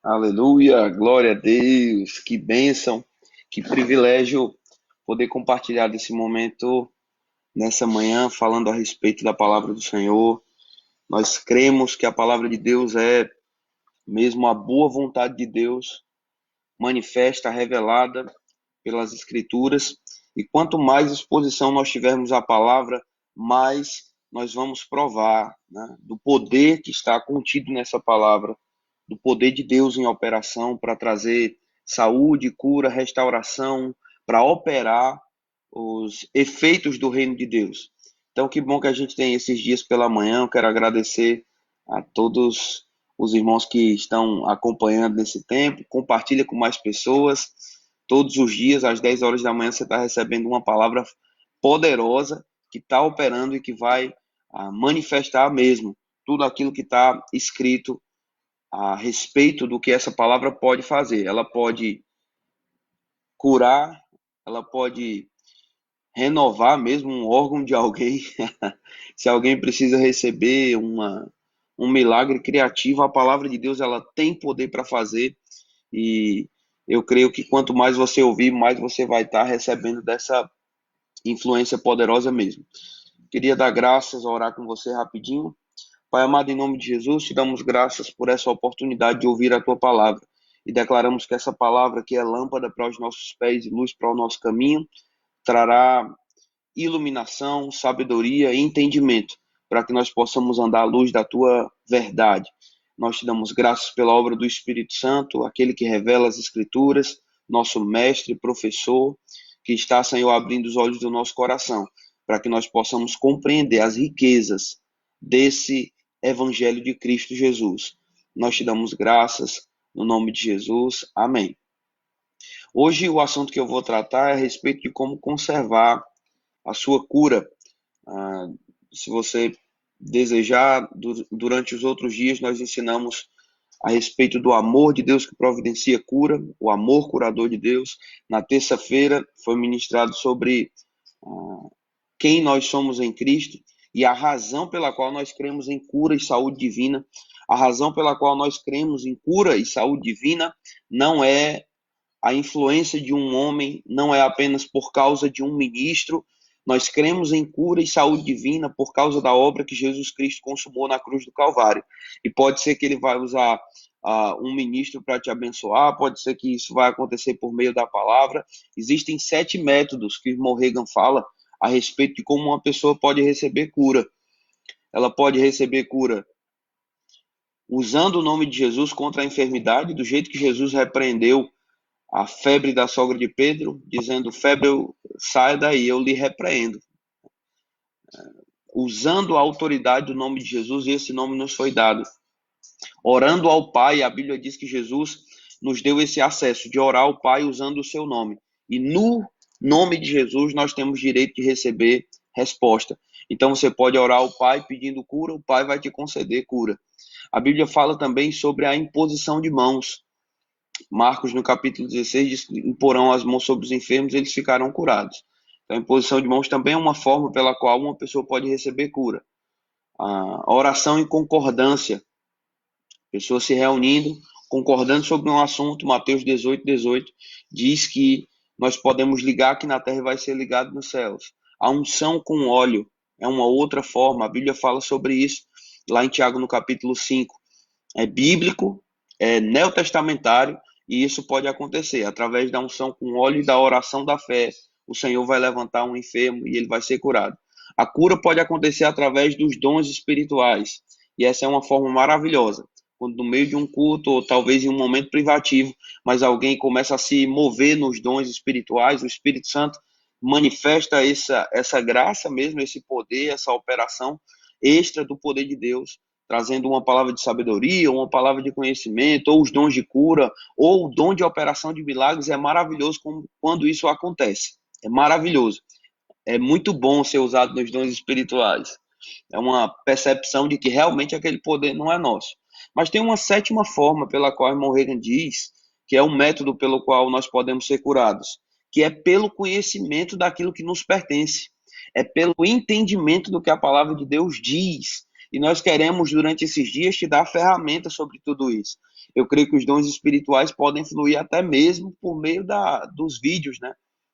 Aleluia, glória a Deus, que bênção, que privilégio poder compartilhar desse momento nessa manhã, falando a respeito da palavra do Senhor. Nós cremos que a palavra de Deus é mesmo a boa vontade de Deus, manifesta, revelada pelas Escrituras, e quanto mais exposição nós tivermos à palavra, mais nós vamos provar, né, do poder que está contido nessa palavra, do poder de Deus em operação para trazer saúde, cura, restauração, para operar os efeitos do reino de Deus. Então, que bom que a gente tem esses dias pela manhã. Eu quero agradecer a todos os irmãos que estão acompanhando nesse tempo. Compartilha com mais pessoas. Todos os dias, às 10 horas da manhã, você está recebendo uma palavra poderosa que está operando e que vai manifestar mesmo tudo aquilo que está escrito a respeito do que essa palavra pode fazer. Ela pode curar, ela pode renovar mesmo um órgão de alguém. Se alguém precisa receber um milagre criativo, a palavra de Deus ela tem poder para fazer. E eu creio que quanto mais você ouvir, mais você vai estar recebendo dessa influência poderosa mesmo. Queria dar graças, orar com você rapidinho. Pai amado, em nome de Jesus, te damos graças por essa oportunidade de ouvir a tua palavra. E declaramos que essa palavra que é lâmpada para os nossos pés e luz para o nosso caminho, trará iluminação, sabedoria e entendimento, para que nós possamos andar à luz da tua verdade. Nós te damos graças pela obra do Espírito Santo, aquele que revela as Escrituras, nosso mestre, professor, que está, Senhor, abrindo os olhos do nosso coração, para que nós possamos compreender as riquezas desse Evangelho de Cristo Jesus. Nós te damos graças no nome de Jesus. Amém. Hoje o assunto que eu vou tratar é a respeito de como conservar a sua cura. Ah, Se você desejar, durante os outros dias nós ensinamos a respeito do amor de Deus que providencia cura, o amor curador de Deus. Na terça-feira foi ministrado sobre quem nós somos em Cristo e a razão pela qual nós cremos em cura e saúde divina. A razão pela qual nós cremos em cura e saúde divina não é a influência de um homem, não é apenas por causa de um ministro. Nós cremos em cura e saúde divina por causa da obra que Jesus Cristo consumou na cruz do Calvário. E pode ser que ele vai usar um ministro para te abençoar, pode ser que isso vai acontecer por meio da palavra. Existem 7 métodos que o irmão Reagan fala a respeito de como uma pessoa pode receber cura. Ela pode receber cura usando o nome de Jesus contra a enfermidade, do jeito que Jesus repreendeu a febre da sogra de Pedro, dizendo: febre, saia daí, eu lhe repreendo. Usando a autoridade do nome de Jesus, e esse nome nos foi dado. Orando ao Pai, a Bíblia diz que Jesus nos deu esse acesso de orar ao Pai usando o seu nome. E no nome de Jesus nós temos direito de receber resposta. Então você pode orar ao Pai pedindo cura, o Pai vai te conceder cura. A Bíblia fala também sobre a imposição de mãos. Marcos, no capítulo 16, diz que imporão as mãos sobre os enfermos e eles ficarão curados. Então, a imposição de mãos também é uma forma pela qual uma pessoa pode receber cura. A oração em concordância, pessoas se reunindo, concordando sobre um assunto. Mateus 18, diz que nós podemos ligar aqui na terra e vai ser ligado nos céus. A unção com óleo é uma outra forma, a Bíblia fala sobre isso, lá em Tiago, no capítulo 5. É bíblico, é neotestamentário, e isso pode acontecer através da unção com óleo e da oração da fé. O Senhor vai levantar um enfermo e ele vai ser curado. A cura pode acontecer através dos dons espirituais, e essa é uma forma maravilhosa. Quando no meio de um culto, ou talvez em um momento privativo, mas alguém começa a se mover nos dons espirituais, o Espírito Santo manifesta essa graça mesmo, esse poder, essa operação extra do poder de Deus, trazendo uma palavra de sabedoria, uma palavra de conhecimento, ou os dons de cura, ou o dom de operação de milagres. É maravilhoso quando isso acontece. É maravilhoso. É muito bom ser usado nos dons espirituais. É uma percepção de que realmente aquele poder não é nosso. Mas tem uma sétima forma pela qual o irmão Reagan diz, que é um método pelo qual nós podemos ser curados, que é pelo conhecimento daquilo que nos pertence. É pelo entendimento do que a palavra de Deus diz. E nós queremos, durante esses dias, te dar ferramentas sobre tudo isso. Eu creio que os dons espirituais podem fluir até mesmo por meio dos vídeos, né?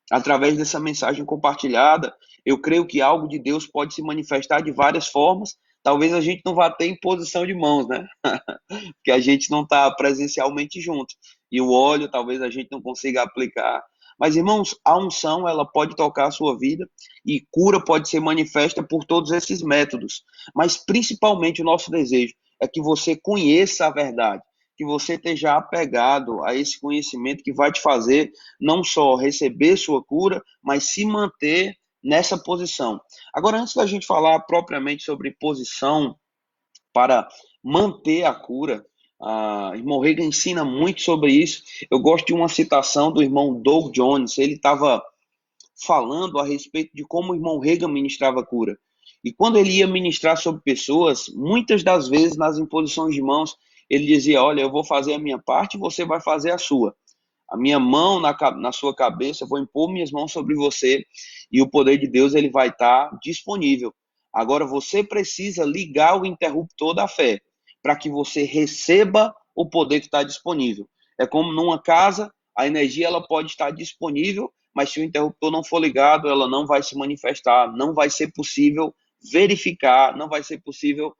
Através dessa mensagem compartilhada, eu creio que algo de Deus pode se manifestar de várias formas. Talvez a gente não vá ter imposição de mãos, né? Porque a gente não está presencialmente junto. E o óleo talvez a gente não consiga aplicar. Mas, irmãos, a unção, ela pode tocar a sua vida e cura pode ser manifesta por todos esses métodos. Mas, principalmente, o nosso desejo é que você conheça a verdade, que você esteja apegado a esse conhecimento que vai te fazer não só receber sua cura, mas se manter nessa posição. Agora, antes da gente falar propriamente sobre posição para manter a cura, irmão Reagan ensina muito sobre isso. Eu gosto de uma citação do irmão Doug Jones. Ele estava falando a respeito de como o irmão Reagan ministrava a cura. E quando ele ia ministrar sobre pessoas, muitas das vezes nas imposições de mãos, ele dizia: olha, eu vou fazer a minha parte e você vai fazer a sua. A minha mão na sua cabeça, eu vou impor minhas mãos sobre você e o poder de Deus ele vai estar disponível. Agora você precisa ligar o interruptor da fé para que você receba o poder que está disponível. É como numa casa, a energia ela pode estar disponível, mas se o interruptor não for ligado, ela não vai se manifestar, não vai ser possível verificar, não vai ser possível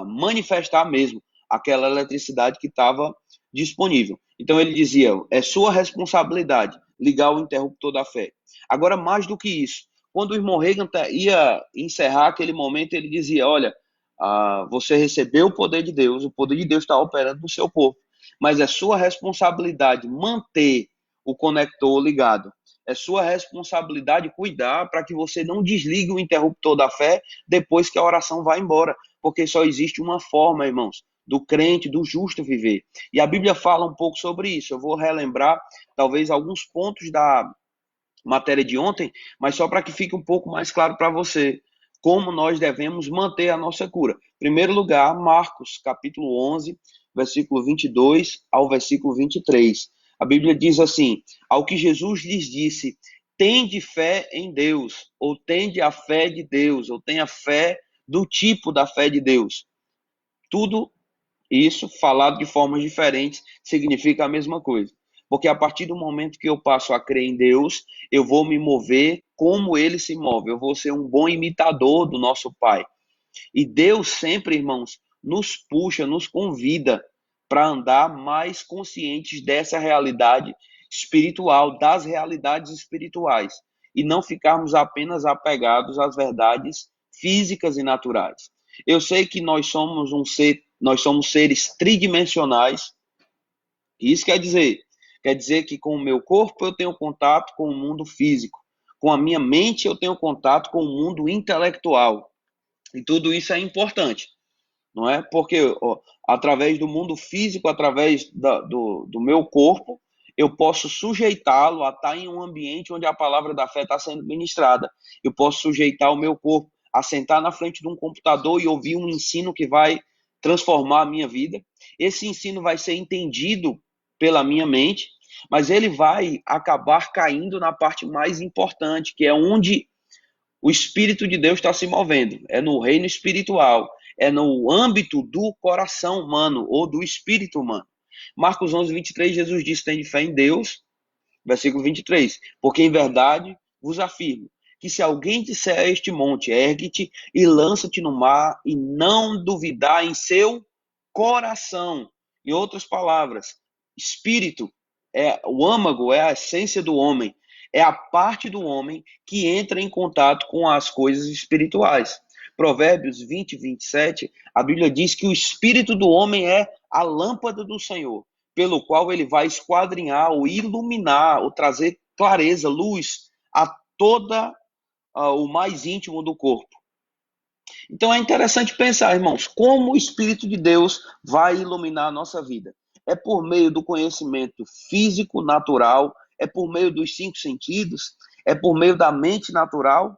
manifestar mesmo aquela eletricidade que estava disponível. Então ele dizia: é sua responsabilidade ligar o interruptor da fé. Agora, mais do que isso, quando o irmão Reagan ia encerrar aquele momento, ele dizia: olha, você recebeu o poder de Deus está operando no seu corpo, mas é sua responsabilidade manter o conector ligado. É sua responsabilidade cuidar para que você não desligue o interruptor da fé depois que a oração vai embora, porque só existe uma forma, irmãos, do crente, do justo viver. E a Bíblia fala um pouco sobre isso. Eu vou relembrar, talvez, alguns pontos da matéria de ontem, mas só para que fique um pouco mais claro para você como nós devemos manter a nossa cura. Em primeiro lugar, Marcos, capítulo 11, versículo 22 ao versículo 23. A Bíblia diz assim: ao que Jesus lhes disse, tende fé em Deus, ou tende a fé de Deus, ou tenha fé do tipo da fé de Deus. Tudo isso, falado de formas diferentes, significa a mesma coisa. Porque a partir do momento que eu passo a crer em Deus, eu vou me mover como ele se move. Eu vou ser um bom imitador do nosso Pai. E Deus sempre, irmãos, nos puxa, nos convida para andar mais conscientes dessa realidade espiritual, das realidades espirituais. E não ficarmos apenas apegados às verdades físicas e naturais. Eu sei que nós somos seres tridimensionais. Isso quer dizer que com o meu corpo eu tenho contato com o mundo físico, com a minha mente eu tenho contato com o mundo intelectual. E tudo isso é importante, não é? Porque através do mundo físico, através do meu corpo, eu posso sujeitá-lo a estar em um ambiente onde a palavra da fé está sendo ministrada. Eu posso sujeitar o meu corpo a sentar na frente de um computador e ouvir um ensino que vai transformar a minha vida. Esse ensino vai ser entendido pela minha mente, mas ele vai acabar caindo na parte mais importante, que é onde o Espírito de Deus está se movendo. É no reino espiritual, é no âmbito do coração humano ou do espírito humano. Marcos 11, 23, Jesus disse: tem fé em Deus, versículo 23, porque em verdade vos afirmo que se alguém disser a este monte, ergue-te e lança-te no mar, e não duvidar em seu coração, em outras palavras, espírito, o âmago é a essência do homem, é a parte do homem que entra em contato com as coisas espirituais. Provérbios 20, 27, a Bíblia diz que o espírito do homem é a lâmpada do Senhor, pelo qual ele vai esquadrinhar, ou iluminar, ou trazer clareza, luz a toda o mais íntimo do corpo. Então é interessante pensar, irmãos, como o Espírito de Deus vai iluminar a nossa vida. É por meio do conhecimento físico, natural, é por meio dos 5 sentidos, é por meio da mente natural.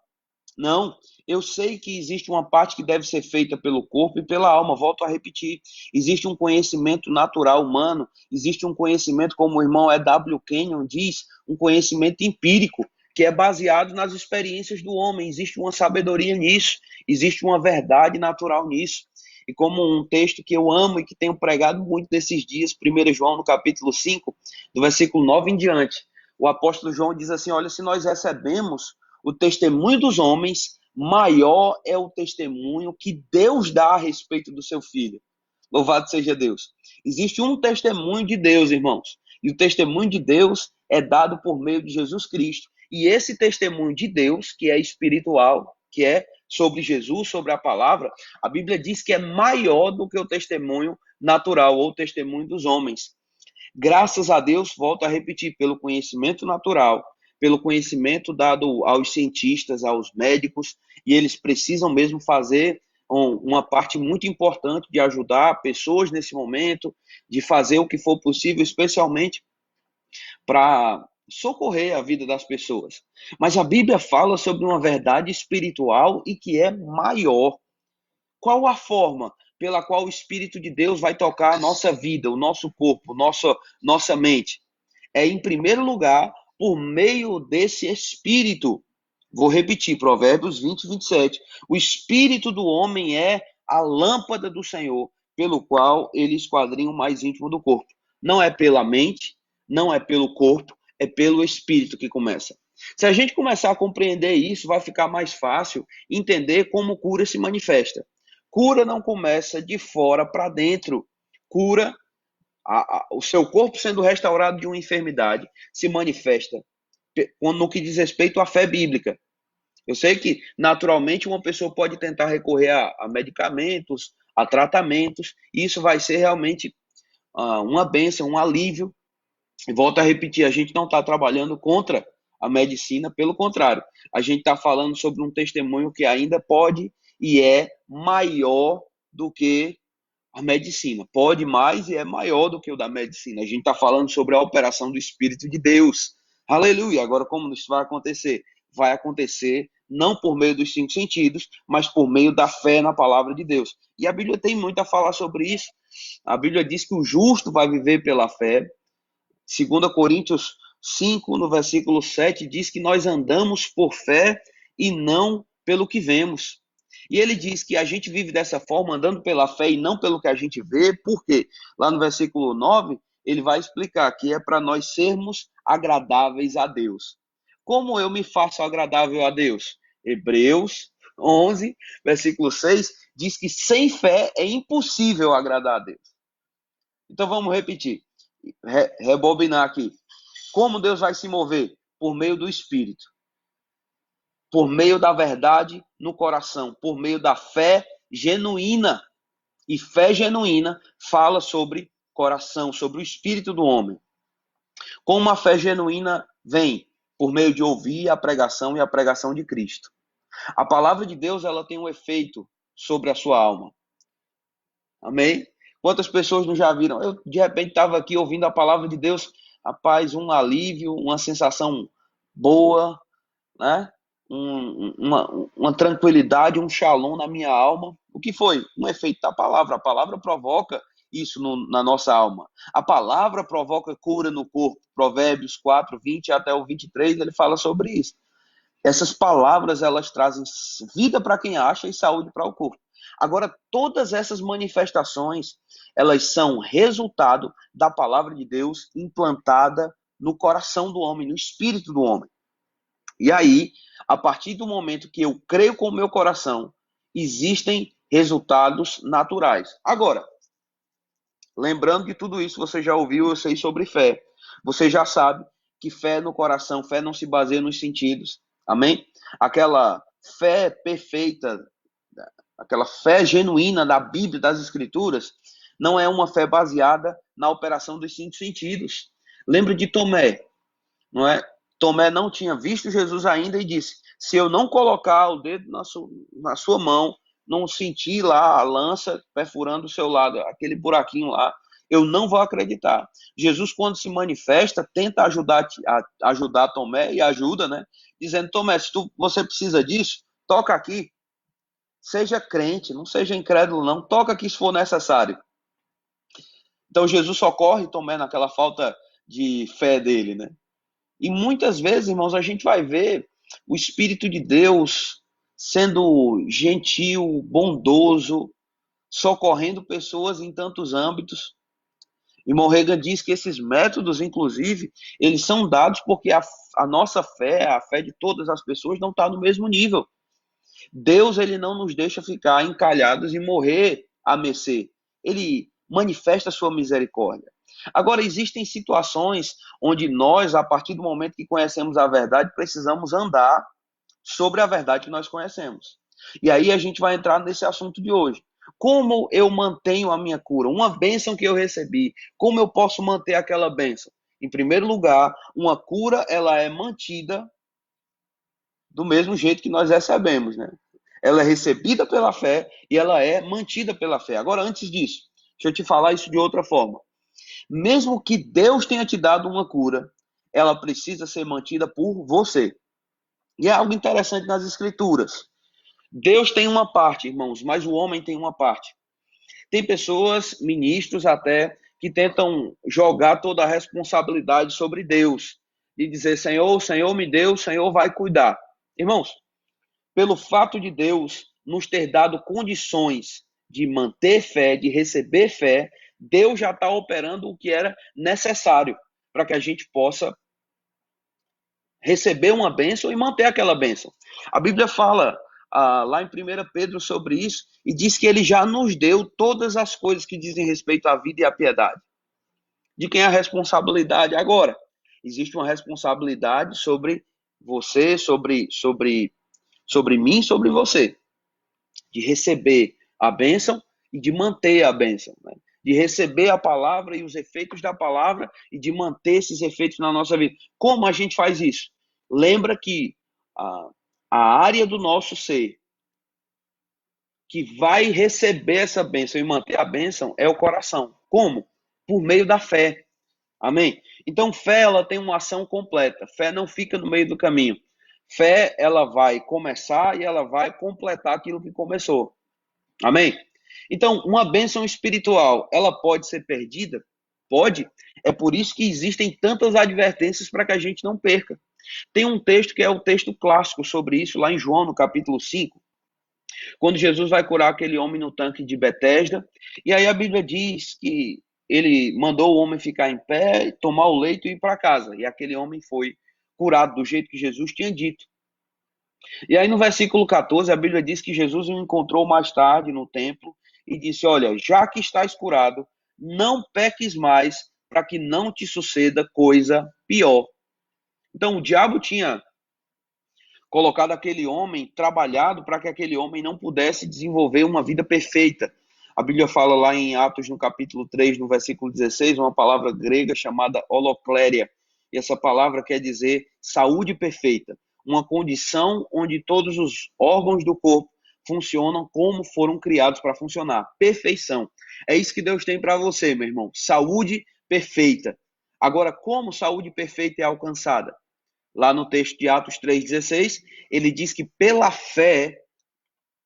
Não, eu sei que existe uma parte que deve ser feita pelo corpo e pela alma, volto a repetir. Existe um conhecimento natural humano, existe um conhecimento, como o irmão E.W. Kenyon diz, um conhecimento empírico, que é baseado nas experiências do homem. Existe uma sabedoria nisso, existe uma verdade natural nisso. e como um texto que eu amo e que tenho pregado muito nesses dias, 1 João no capítulo 5, do versículo 9 em diante. O apóstolo João diz assim: olha, se nós recebemos o testemunho dos homens, maior é o testemunho que Deus dá a respeito do seu Filho. Louvado seja Deus. Existe um testemunho de Deus, irmãos, e o testemunho de Deus é dado por meio de Jesus Cristo. E esse testemunho de Deus, que é espiritual, que é sobre Jesus, sobre a palavra, a Bíblia diz que é maior do que o testemunho natural ou o testemunho dos homens. Graças a Deus, volto a repetir, pelo conhecimento natural, pelo conhecimento dado aos cientistas, aos médicos, e eles precisam mesmo fazer uma parte muito importante de ajudar pessoas nesse momento, de fazer o que for possível, especialmente para socorrer a vida das pessoas. Mas a Bíblia fala sobre uma verdade espiritual e que é maior. Qual a forma pela qual o Espírito de Deus vai tocar a nossa vida, o nosso corpo, nossa mente? É, em primeiro lugar, por meio desse Espírito. Vou repetir, Provérbios 20, 27. O Espírito do homem é a lâmpada do Senhor, pelo qual ele esquadrinha o mais íntimo do corpo. Não é pela mente, não é pelo corpo, é pelo Espírito que começa. Se a gente começar a compreender isso, vai ficar mais fácil entender como cura se manifesta. Cura não começa de fora para dentro. Cura, o seu corpo sendo restaurado de uma enfermidade, se manifesta no que diz respeito à fé bíblica. Eu sei que, naturalmente, uma pessoa pode tentar recorrer a medicamentos, a tratamentos, e isso vai ser realmente uma bênção, um alívio. E volto a repetir, a gente não está trabalhando contra a medicina, pelo contrário, a gente está falando sobre um testemunho que ainda pode e é maior do que a medicina. Pode mais e é maior do que o da medicina. A gente está falando sobre a operação do Espírito de Deus. Aleluia! Agora, como isso vai acontecer? Vai acontecer não por meio dos 5 sentidos, mas por meio da fé na palavra de Deus. E a Bíblia tem muito a falar sobre isso. A Bíblia diz que o justo vai viver pela fé. 2 Coríntios 5, no versículo 7, diz que nós andamos por fé e não pelo que vemos. E ele diz que a gente vive dessa forma, andando pela fé e não pelo que a gente vê, por quê? Lá no versículo 9, ele vai explicar que é para nós sermos agradáveis a Deus. Como eu me faço agradável a Deus? Hebreus 11, versículo 6, diz que sem fé é impossível agradar a Deus. Então vamos repetir, rebobinar aqui. Como Deus vai se mover? Por meio do Espírito. Por meio da verdade no coração, por meio da fé genuína. E fé genuína fala sobre coração, sobre o espírito do homem. Como uma fé genuína vem? Por meio de ouvir a pregação e a pregação de Cristo. A palavra de Deus, ela tem um efeito sobre a sua alma. Amém? Quantas pessoas não já viram? Eu, de repente, estava aqui ouvindo a palavra de Deus, rapaz, um alívio, uma sensação boa, né? Uma tranquilidade, um shalom na minha alma. O que foi? Um efeito da palavra. A palavra provoca isso na nossa alma. A palavra provoca cura no corpo. Provérbios 4, 20 até o 23, ele fala sobre isso. Essas palavras, elas trazem vida para quem acha e saúde para o corpo. Agora, todas essas manifestações, elas são resultado da palavra de Deus implantada no coração do homem, no espírito do homem. E aí, a partir do momento que eu creio com o meu coração, existem resultados naturais. Agora, lembrando que tudo isso você já ouviu, eu sei sobre fé. Você já sabe que fé no coração, fé não se baseia nos sentidos. Amém? Aquela fé perfeita, aquela fé genuína da Bíblia, das Escrituras, não é uma fé baseada na operação dos 5 sentidos. Lembra de Tomé, não é? Tomé não tinha visto Jesus ainda e disse: se eu não colocar o dedo na sua mão, não sentir lá a lança perfurando o seu lado, aquele buraquinho lá, eu não vou acreditar. Jesus, quando se manifesta, tenta ajudar Tomé e ajuda, né? Dizendo: Tomé, se você precisa disso, toca aqui. Seja crente, não seja incrédulo, não. Toca aqui se for necessário. Então Jesus socorre Tomé naquela falta de fé dele, né? E muitas vezes, irmãos, a gente vai ver o Espírito de Deus sendo gentil, bondoso, socorrendo pessoas em tantos âmbitos. E Reagan diz que esses métodos, inclusive, eles são dados porque a nossa fé, a fé de todas as pessoas, não está no mesmo nível. Deus, ele não nos deixa ficar encalhados e morrer a mercê. Ele manifesta a sua misericórdia. Agora, existem situações onde nós, a partir do momento que conhecemos a verdade, precisamos andar sobre a verdade que nós conhecemos. E aí a gente vai entrar nesse assunto de hoje. Como eu mantenho a minha cura? Uma bênção que eu recebi, como eu posso manter aquela bênção? Em primeiro lugar, uma cura, ela é mantida do mesmo jeito que nós recebemos, né? Ela é recebida pela fé e ela é mantida pela fé. Agora, antes disso, deixa eu te falar isso de outra forma. Mesmo que Deus tenha te dado uma cura, ela precisa ser mantida por você. E é algo interessante nas Escrituras. Deus tem uma parte, irmãos, mas o homem tem uma parte. Tem pessoas, ministros até, que tentam jogar toda a responsabilidade sobre Deus. E dizer, Senhor, o Senhor me deu, o Senhor vai cuidar. Irmãos, pelo fato de Deus nos ter dado condições de manter fé, de receber fé, Deus já está operando o que era necessário para que a gente possa receber uma bênção e manter aquela bênção. A Bíblia fala lá em 1 Pedro sobre isso e diz que ele já nos deu todas as coisas que dizem respeito à vida e à piedade. De quem é a responsabilidade agora? Existe uma responsabilidade sobre você, sobre mim, sobre você, de receber a bênção e de manter a bênção, né? De receber a palavra e os efeitos da palavra e de manter esses efeitos na nossa vida. Como a gente faz isso? Lembra que a área do nosso ser que vai receber essa bênção e manter a bênção é o coração. Como? Por meio da fé. Amém? Então, fé, ela tem uma ação completa. Fé não fica no meio do caminho. Fé, ela vai começar e ela vai completar aquilo que começou. Amém? Então, uma bênção espiritual, ela pode ser perdida? Pode. É por isso que existem tantas advertências para que a gente não perca. Tem um texto que é o texto clássico sobre isso, lá em João, no capítulo 5, quando Jesus vai curar aquele homem no tanque de Betesda. E aí a Bíblia diz que ele mandou o homem ficar em pé, tomar o leito e ir para casa. E aquele homem foi curado do jeito que Jesus tinha dito. E aí no versículo 14, a Bíblia diz que Jesus o encontrou mais tarde no templo e disse, olha, já que estás curado, não peques mais para que não te suceda coisa pior. Então o diabo tinha colocado aquele homem, trabalhado para que aquele homem não pudesse desenvolver uma vida perfeita. A Bíblia fala lá em Atos, no capítulo 3, no versículo 16, uma palavra grega chamada holocléria. E essa palavra quer dizer saúde perfeita, uma condição onde todos os órgãos do corpo funcionam como foram criados para funcionar. Perfeição. É isso que Deus tem para você, meu irmão. Saúde perfeita. Agora, como saúde perfeita é alcançada? Lá no texto de Atos 3,16, ele diz que pela fé,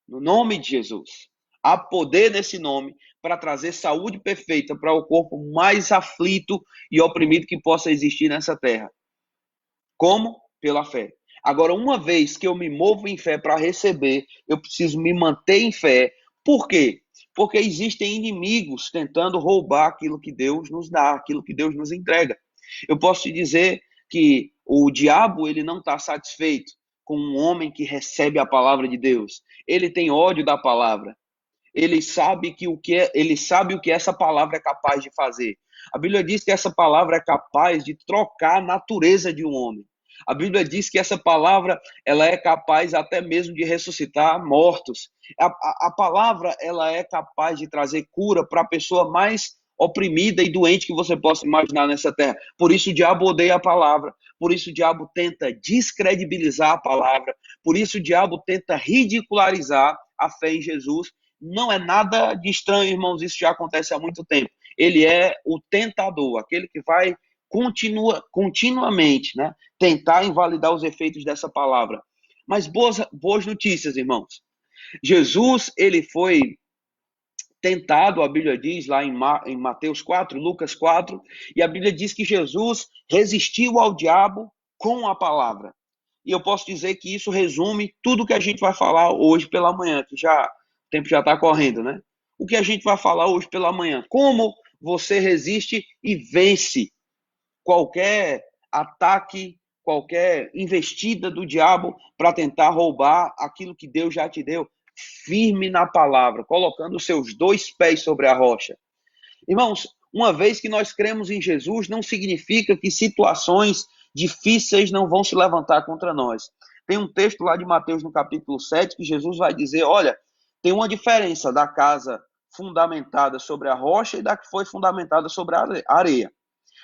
no nome de Jesus, há poder nesse nome para trazer saúde perfeita para o corpo mais aflito e oprimido que possa existir nessa terra. Como? Pela fé. Agora, uma vez que eu me movo em fé para receber, eu preciso me manter em fé. Por quê? Porque existem inimigos tentando roubar aquilo que Deus nos dá, aquilo que Deus nos entrega. Eu posso te dizer que o diabo, ele não está satisfeito com um homem que recebe a palavra de Deus. Ele tem ódio da palavra. Ele sabe ele sabe o que essa palavra é capaz de fazer. A Bíblia diz que essa palavra é capaz de trocar a natureza de um homem. A Bíblia diz que essa palavra ela é capaz até mesmo de ressuscitar mortos. A palavra ela é capaz de trazer cura para a pessoa mais oprimida e doente que você possa imaginar nessa terra. Por isso o diabo odeia a palavra. Por isso o diabo tenta descredibilizar a palavra. Por isso o diabo tenta ridicularizar a fé em Jesus. Não é nada de estranho, irmãos, isso já acontece há muito tempo. Ele é o tentador, aquele que vai continuamente, né, tentar invalidar os efeitos dessa palavra. Mas boas notícias, irmãos. Jesus, ele foi tentado, a Bíblia diz lá em Mateus 4, Lucas 4, e a Bíblia diz que Jesus resistiu ao diabo com a palavra. E eu posso dizer que isso resume tudo que a gente vai falar hoje pela manhã, que já o tempo já está correndo, né? o que a gente vai falar hoje pela manhã. Como você resiste e vence qualquer ataque, qualquer investida do diabo para tentar roubar aquilo que Deus já te deu, firme na palavra, colocando os seus dois pés sobre a rocha. Irmãos, uma vez que nós cremos em Jesus, não significa que situações difíceis não vão se levantar contra nós. Tem um texto lá de Mateus no capítulo 7 que Jesus vai dizer, olha, tem uma diferença da casa fundamentada sobre a rocha e da que foi fundamentada sobre a areia.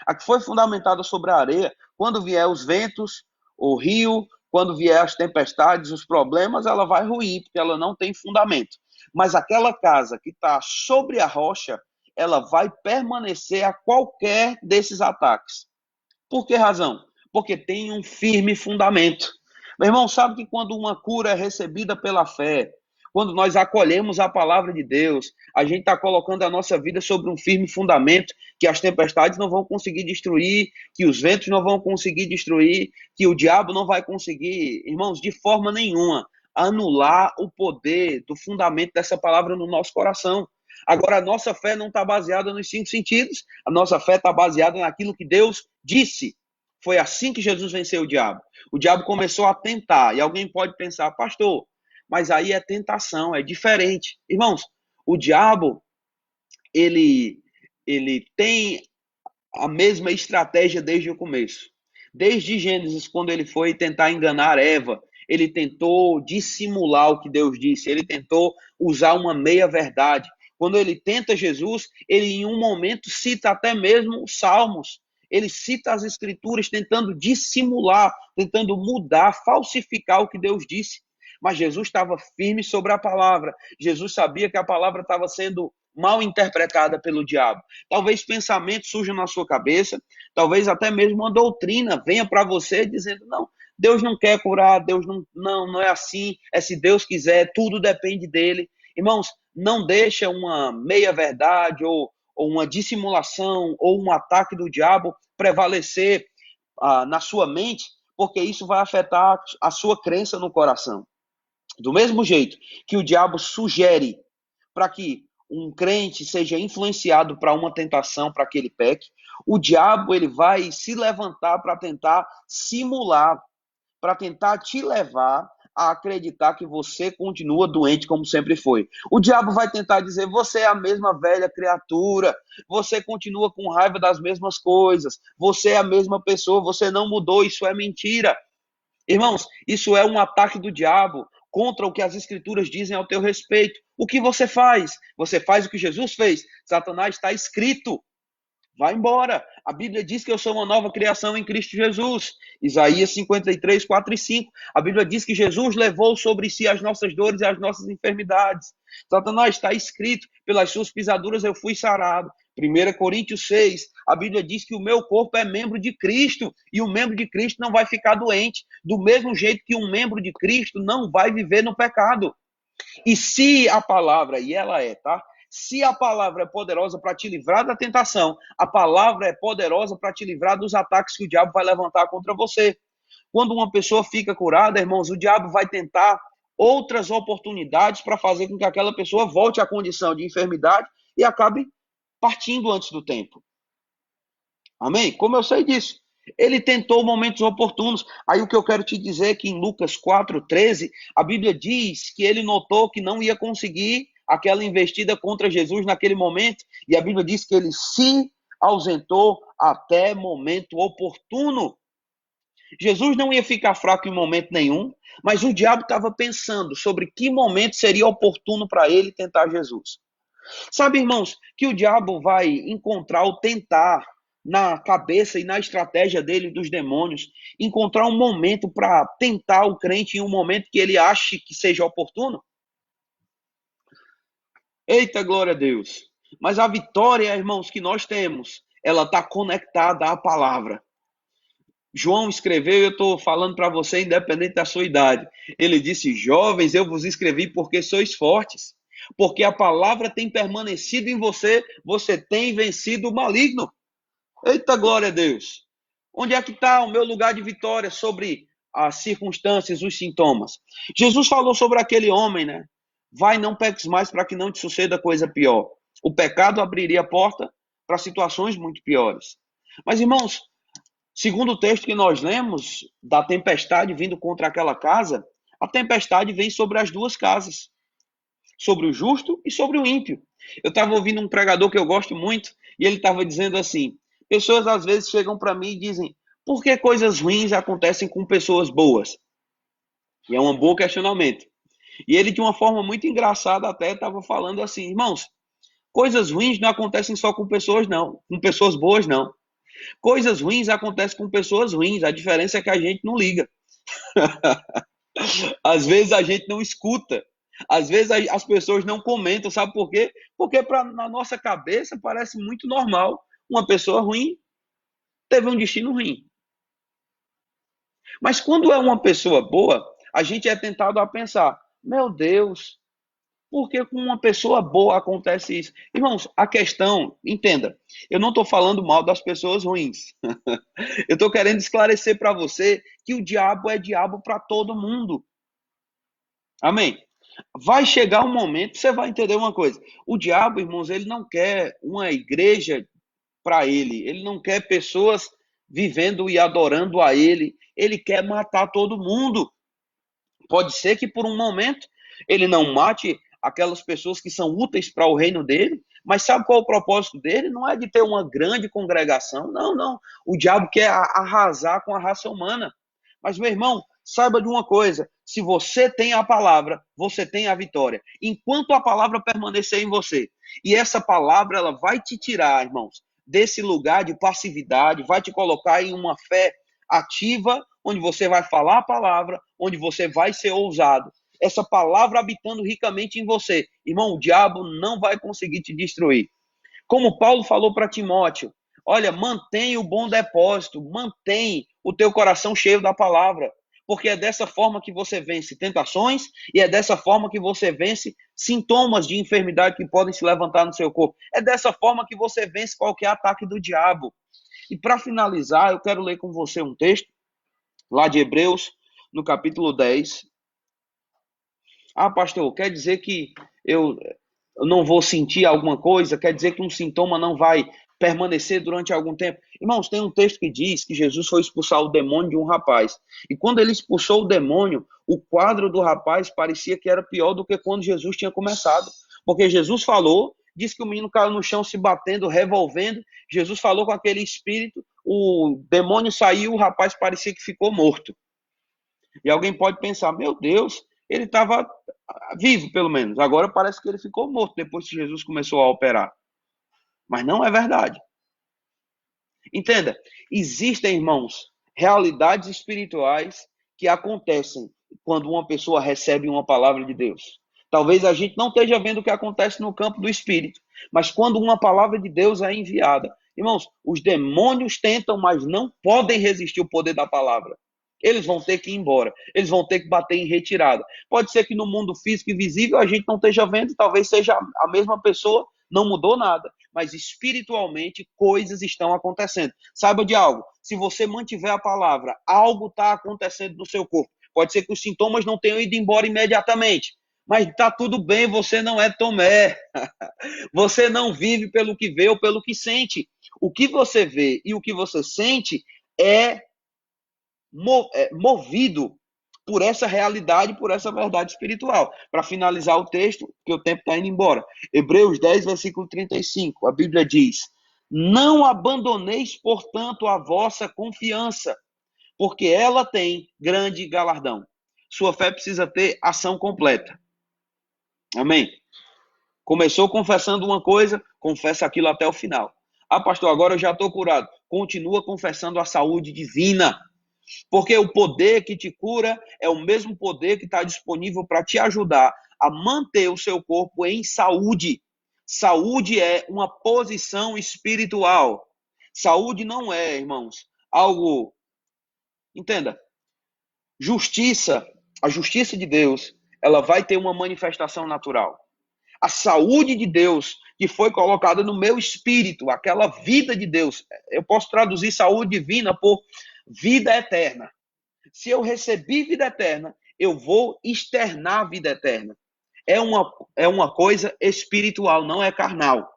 A que foi fundamentada sobre a areia, quando vier os ventos, o rio, quando vier as tempestades, os problemas, ela vai ruir, porque ela não tem fundamento. Mas aquela casa que está sobre a rocha, ela vai permanecer a qualquer desses ataques. Por que razão? Porque tem um firme fundamento. Meu irmão, sabe que quando uma cura é recebida pela fé, quando nós acolhemos a palavra de Deus, a gente está colocando a nossa vida sobre um firme fundamento que as tempestades não vão conseguir destruir, que os ventos não vão conseguir destruir, que o diabo não vai conseguir, irmãos, de forma nenhuma, anular o poder do fundamento dessa palavra no nosso coração. Agora, a nossa fé não está baseada nos cinco sentidos, a nossa fé está baseada naquilo que Deus disse. Foi assim que Jesus venceu o diabo. O diabo começou a tentar, e alguém pode pensar, pastor, mas aí é tentação, é diferente. Irmãos, o diabo, ele tem a mesma estratégia desde o começo. Desde Gênesis, quando ele foi tentar enganar Eva, ele tentou dissimular o que Deus disse, ele tentou usar uma meia-verdade. Quando ele tenta Jesus, ele em um momento cita até mesmo os Salmos. Ele cita as Escrituras tentando dissimular, tentando mudar, falsificar o que Deus disse. Mas Jesus estava firme sobre a palavra. Jesus sabia que a palavra estava sendo mal interpretada pelo diabo. Talvez pensamentos surjam na sua cabeça, talvez até mesmo uma doutrina venha para você dizendo, não, Deus não quer curar, Deus não é assim, é se Deus quiser, tudo depende dele. Irmãos, não deixa uma meia-verdade ou uma dissimulação ou um ataque do diabo prevalecer na sua mente, porque isso vai afetar a sua crença no coração. Do mesmo jeito que o diabo sugere para que um crente seja influenciado para uma tentação, para que ele peque, o diabo ele vai se levantar para tentar simular, para tentar te levar a acreditar que você continua doente como sempre foi. O diabo vai tentar dizer, você é a mesma velha criatura, você continua com raiva das mesmas coisas, você é a mesma pessoa, você não mudou, isso é mentira. Irmãos, isso é um ataque do diabo contra o que as escrituras dizem ao teu respeito. O que você faz? Você faz o que Jesus fez. Satanás, está escrito. Vai embora. A Bíblia diz que eu sou uma nova criação em Cristo Jesus. Isaías 53, 4 e 5. A Bíblia diz que Jesus levou sobre si as nossas dores e as nossas enfermidades. Satanás, está escrito, pelas suas pisaduras eu fui sarado. 1 Coríntios 6, a Bíblia diz que o meu corpo é membro de Cristo e o membro de Cristo não vai ficar doente, do mesmo jeito que um membro de Cristo não vai viver no pecado. E se a palavra, e ela é, tá? Se a palavra é poderosa para te livrar da tentação, a palavra é poderosa para te livrar dos ataques que o diabo vai levantar contra você. Quando uma pessoa fica curada, irmãos, o diabo vai tentar outras oportunidades para fazer com que aquela pessoa volte à condição de enfermidade e acabe partindo antes do tempo. Amém? Como eu sei disso? Ele tentou momentos oportunos. Aí o que eu quero te dizer é que em Lucas 4:13, a Bíblia diz que ele notou que não ia conseguir aquela investida contra Jesus naquele momento, e a Bíblia diz que ele se ausentou até momento oportuno. Jesus não ia ficar fraco em momento nenhum, mas o diabo estava pensando sobre que momento seria oportuno para ele tentar Jesus. Sabe, irmãos, que o diabo vai encontrar ou tentar na cabeça e na estratégia dele dos demônios, encontrar um momento para tentar o crente em um momento que ele ache que seja oportuno? Eita, glória a Deus! Mas a vitória, irmãos, que nós temos, ela está conectada à palavra. João escreveu, e eu estou falando para você, independente da sua idade. Ele disse, jovens, eu vos escrevi porque sois fortes. Porque a palavra tem permanecido em você, você tem vencido o maligno. Eita, glória a Deus! Onde é que está o meu lugar de vitória sobre as circunstâncias, os sintomas? Jesus falou sobre aquele homem, né? Vai, não peques mais para que não te suceda coisa pior. O pecado abriria a porta para situações muito piores. Mas, irmãos, segundo o texto que nós lemos, da tempestade vindo contra aquela casa, a tempestade vem sobre as duas casas, sobre o justo e sobre o ímpio. Eu estava ouvindo um pregador que eu gosto muito, e ele estava dizendo assim: pessoas às vezes chegam para mim e dizem, por que coisas ruins acontecem com pessoas boas? E é um bom questionamento. E ele, de uma forma muito engraçada, até estava falando assim, irmãos, coisas ruins não acontecem só com pessoas, não. Com pessoas boas, não. Coisas ruins acontecem com pessoas ruins. A diferença é que a gente não liga. Às vezes a gente não escuta. Às vezes as pessoas não comentam. Sabe por quê? Porque na nossa cabeça parece muito normal. Uma pessoa ruim teve um destino ruim. Mas quando é uma pessoa boa, a gente é tentado a pensar, meu Deus, por que com uma pessoa boa acontece isso? Irmãos, a questão, entenda, eu não estou falando mal das pessoas ruins. Eu estou querendo esclarecer para você que o diabo é diabo para todo mundo. Amém? Vai chegar um momento, você vai entender uma coisa. O diabo, irmãos, ele não quer uma igreja para ele. Ele não quer pessoas vivendo e adorando a ele. Ele quer matar todo mundo. Pode ser que por um momento ele não mate aquelas pessoas que são úteis para o reino dele, mas sabe qual é o propósito dele? Não é de ter uma grande congregação, não, não. O diabo quer arrasar com a raça humana. Mas, meu irmão, saiba de uma coisa: se você tem a palavra, você tem a vitória. Enquanto a palavra permanecer em você, e essa palavra ela vai te tirar, irmãos, desse lugar de passividade, vai te colocar em uma fé ativa, onde você vai falar a palavra, onde você vai ser ousado. Essa palavra habitando ricamente em você. Irmão, o diabo não vai conseguir te destruir. Como Paulo falou para Timóteo, olha, mantém o bom depósito, mantém o teu coração cheio da palavra, porque é dessa forma que você vence tentações e é dessa forma que você vence sintomas de enfermidade que podem se levantar no seu corpo. É dessa forma que você vence qualquer ataque do diabo. E para finalizar, eu quero ler com você um texto lá de Hebreus, no capítulo 10. Ah, pastor, quer dizer que eu não vou sentir alguma coisa? Quer dizer que um sintoma não vai permanecer durante algum tempo? Irmãos, tem um texto que diz que Jesus foi expulsar o demônio de um rapaz. E quando ele expulsou o demônio, o quadro do rapaz parecia que era pior do que quando Jesus tinha começado. Porque Jesus falou, disse que o menino caiu no chão se batendo, revolvendo. Jesus falou com aquele espírito, o demônio saiu, o rapaz parecia que ficou morto. E alguém pode pensar, meu Deus, ele estava vivo pelo menos. Agora parece que ele ficou morto depois que Jesus começou a operar. Mas não é verdade. Entenda, existem, irmãos, realidades espirituais que acontecem quando uma pessoa recebe uma palavra de Deus. Talvez a gente não esteja vendo o que acontece no campo do espírito, mas quando uma palavra de Deus é enviada, irmãos, os demônios tentam, mas não podem resistir ao poder da palavra. Eles vão ter que ir embora, eles vão ter que bater em retirada. Pode ser que no mundo físico e visível a gente não esteja vendo, talvez seja a mesma pessoa, não mudou nada, mas espiritualmente coisas estão acontecendo. Saiba de algo, se você mantiver a palavra, algo está acontecendo no seu corpo. Pode ser que os sintomas não tenham ido embora imediatamente, mas está tudo bem, você não é Tomé. Você não vive pelo que vê ou pelo que sente. O que você vê e o que você sente é movido por essa realidade, por essa verdade espiritual. Para finalizar o texto, que o tempo está indo embora. Hebreus 10, versículo 35, a Bíblia diz: não abandoneis, portanto, a vossa confiança, porque ela tem grande galardão. Sua fé precisa ter ação completa. Amém? Começou confessando uma coisa, confessa aquilo até o final. Ah, pastor, agora eu já estou curado. Continua confessando a saúde divina. Porque o poder que te cura é o mesmo poder que está disponível para te ajudar a manter o seu corpo em saúde. Saúde é uma posição espiritual. Saúde não é, irmãos, algo. Entenda, justiça, a justiça de Deus, ela vai ter uma manifestação natural. A saúde de Deus que foi colocada no meu espírito, aquela vida de Deus, eu posso traduzir saúde divina por vida eterna. Se eu recebi vida eterna, eu vou externar vida eterna. é uma coisa espiritual, não é carnal.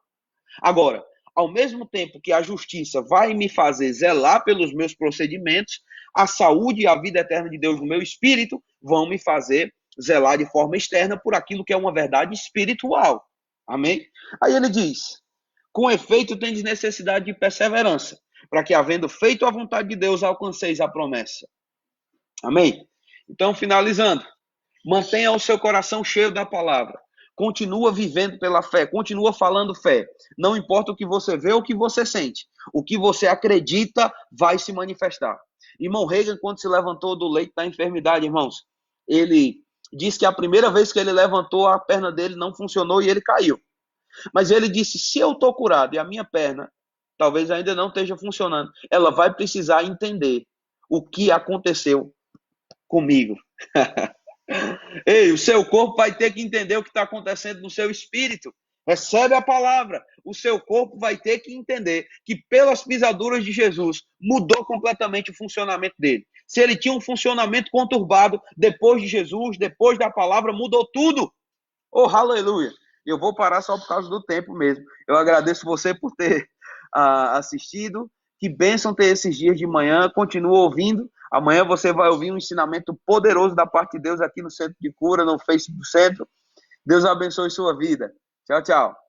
Agora, ao mesmo tempo que a justiça vai me fazer zelar pelos meus procedimentos, a saúde e a vida eterna de Deus no meu espírito vão me fazer zelar de forma externa por aquilo que é uma verdade espiritual. Amém? Aí ele diz: com efeito, tendes necessidade de perseverança, para que, havendo feito a vontade de Deus, alcanceis a promessa. Amém? Então, finalizando, mantenha o seu coração cheio da palavra. Continua vivendo pela fé, continua falando fé. Não importa o que você vê ou o que você sente. O que você acredita vai se manifestar. Irmão Reagan, quando se levantou do leito da enfermidade, irmãos, ele disse que a primeira vez que ele levantou, a perna dele não funcionou e ele caiu. Mas ele disse, se eu estou curado e a minha perna talvez ainda não esteja funcionando, ela vai precisar entender o que aconteceu comigo. Ei, o seu corpo vai ter que entender o que está acontecendo no seu espírito. Recebe a palavra. O seu corpo vai ter que entender que pelas pisaduras de Jesus mudou completamente o funcionamento dele. Se ele tinha um funcionamento conturbado, depois de Jesus, depois da palavra, mudou tudo. Oh, aleluia. Eu vou parar só por causa do tempo mesmo. Eu agradeço você por ter assistido. Que bênção ter esses dias de manhã. Continua ouvindo. Amanhã você vai ouvir um ensinamento poderoso da parte de Deus aqui no Centro de Cura, no Face do Centro. Deus abençoe sua vida. Tchau, tchau.